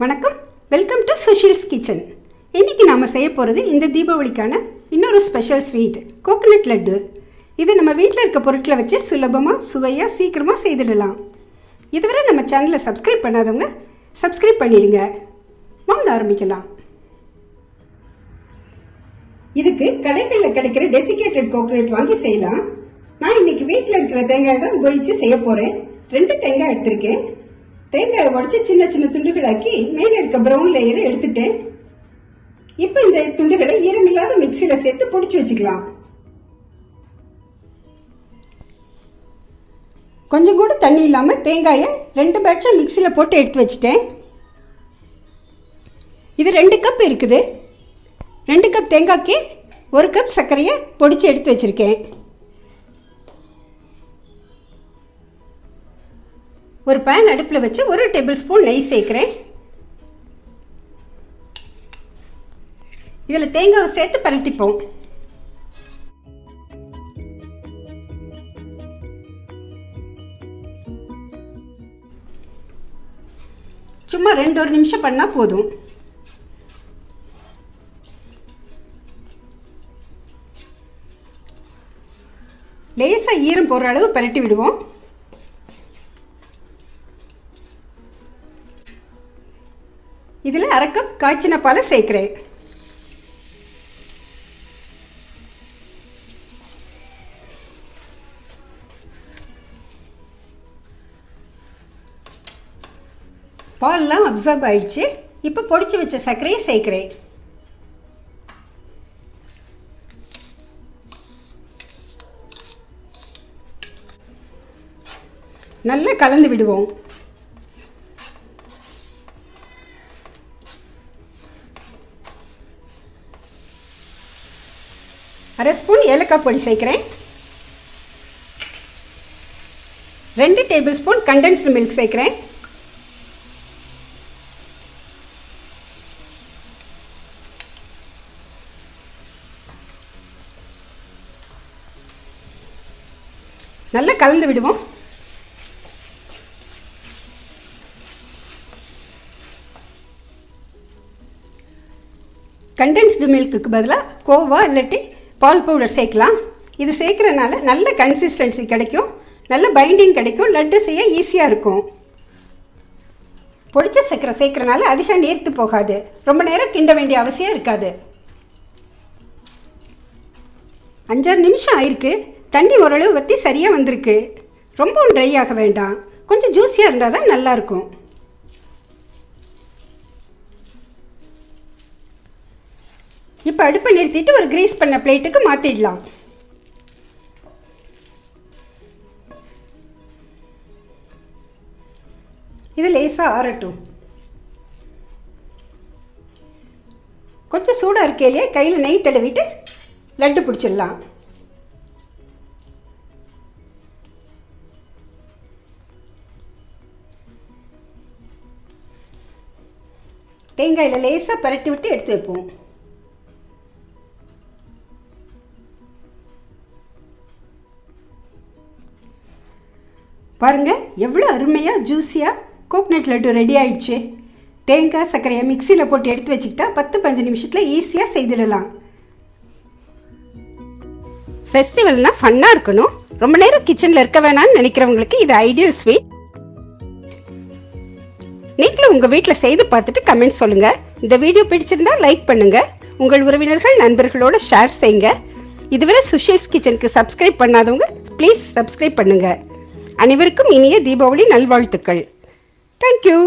வணக்கம், welcome to Sushil's kitchen. இன்றைக்கி நாம் செய்ய போகிறது இந்த தீபாவளிக்கான இன்னொரு ஸ்பெஷல் ஸ்வீட் கோகனட் லட்டு. இது நம்ம வீட்டில் இருக்க பொருட்களை வச்சு சுலபமாக சுவையாக சீக்கிரமாக செய்திடலாம். இதுவரை நம்ம சேனலை சப்ஸ்கிரைப் பண்ணாதவங்க சப்ஸ்கிரைப் பண்ணிடுங்க. வாங்க ஆரம்பிக்கலாம். இதுக்கு கடைகளில் கிடைக்கிற டெசிகேட்டட் கோகனட் வாங்கி செய்யலாம். நான் இன்னைக்கு வீட்டில் இருக்கிற தேங்காய் தான் உபயோகித்து செய்ய போகிறேன். 2 தேங்காய் எடுத்திருக்கேன். தேங்காயை உடச்சி சின்ன சின்ன துண்டுகளாக்கி மேலே இருக்க ப்ரௌன் லேயரை எடுத்துட்டேன். இப்போ இந்த துண்டுகளை ஈரமில்லாத மிக்சியில் சேர்த்து பொடிச்சு வச்சுக்கலாம். கொஞ்சம் கூட தண்ணி இல்லாமல் தேங்காயை 2 பேட்சாக மிக்சியில் போட்டு எடுத்து வச்சுட்டேன். இது 2 கப் இருக்குது. 2 கப் தேங்காய்க்கு 1 கப் சர்க்கரையை பொடிச்சு எடுத்து வச்சுருக்கேன். ஒரு பேன் அடுப்பில் வச்சு 1 டேபிள் ஸ்பூன் நெய் சேர்க்குறேன். இதில் தேங்காவை சேர்த்து பரட்டிப்போம். சும்மா 2-1 நிமிஷம் பண்ணால் போதும். லேசாக ஈரம் போகிற அளவு பரட்டி விடுவோம். இதில் 1/2 கப் காய்ச்சின பாலை சேர்க்கிறேன். பால்லாம் அப்சர்வ் ஆயிடுச்சு. இப்போ பொடிச்சு வச்ச சர்க்கரையை சேர்க்கிறேன். நல்லா கலந்து விடுவோம். அரை ஸ்பூன் ஏலக்காய் பொடி சேர்க்கிறேன். 2 டேபிள் ஸ்பூன் கண்டென்ஸ்டு மில்க் சேர்க்கிறேன். நல்லா கலந்து விடுவோம். கண்டென்ஸ்டு மில்க்குக்கு பதிலாக கோவா இல்லாட்டி பால் பவுடர் சேர்க்கலாம். இது சேர்க்குறனால நல்ல கன்சிஸ்டன்சி கிடைக்கும், நல்ல பைண்டிங் கிடைக்கும், லட்டு செய்ய ஈஸியாக இருக்கும். பொடிச்ச சர்க்கரை சேர்க்குறனால அதிகம் நீர்த்து போகாது, ரொம்ப நேரம் கிண்ட வேண்டிய அவசியம் இருக்காது. 5-6 நிமிஷம் ஆயிருக்கு. தண்ணி ஓரளவு வற்றி சரியாக வந்திருக்கு. ரொம்பவும் ட்ரை ஆக வேண்டாம், கொஞ்சம் ஜூஸியாக இருந்தால் தான் நல்லாயிருக்கும். இப்போ அடுப்பை நிறுத்திட்டு ஒரு கிரீஸ் பண்ண பிளேட்டுக்கு மாற்றிடலாம். இது லேசாக ஆறட்டும். கொஞ்சம் சூடாக இருக்கையிலே கையில் நெய் தடவிட்டு லட்டு பிடிச்சிடலாம். தேங்காயில் லேசாக பரட்டி விட்டு எடுத்து வைப்போம். பாருங்கள், எவ்வளோ அருமையாக ஜூஸியாக கோகனட் லட்டு ரெடி ஆயிடுச்சு. தேங்காய் சர்க்கரையை மிக்சியில் போட்டு எடுத்து வச்சுக்கிட்டா 10-15 நிமிஷத்தில் ஈஸியாக செய்திடலாம். ஃபெஸ்டிவல்னால் ஃபன்னாக இருக்கணும், ரொம்ப நேரம் கிச்சனில் இருக்க வேணாம்னு நினைக்கிறவங்களுக்கு இது ஐடியல் ஸ்வீட். நீங்களும் உங்கள் வீட்டில் செய்து பார்த்துட்டு கமெண்ட் சொல்லுங்கள். இந்த வீடியோ பிடிச்சிருந்தா லைக் பண்ணுங்கள், உங்கள் உறவினர்கள் நண்பர்களோடு ஷேர் செய்யுங்க. இதுவரை சுஷீல்ஸ் கிச்சனுக்கு சப்ஸ்கிரைப் பண்ணாதவங்க ப்ளீஸ் சப்ஸ்கிரைப் பண்ணுங்கள். அனைவருக்கும் இனிய தீபாவளி நல்வாழ்த்துக்கள். தேங்க்யூ.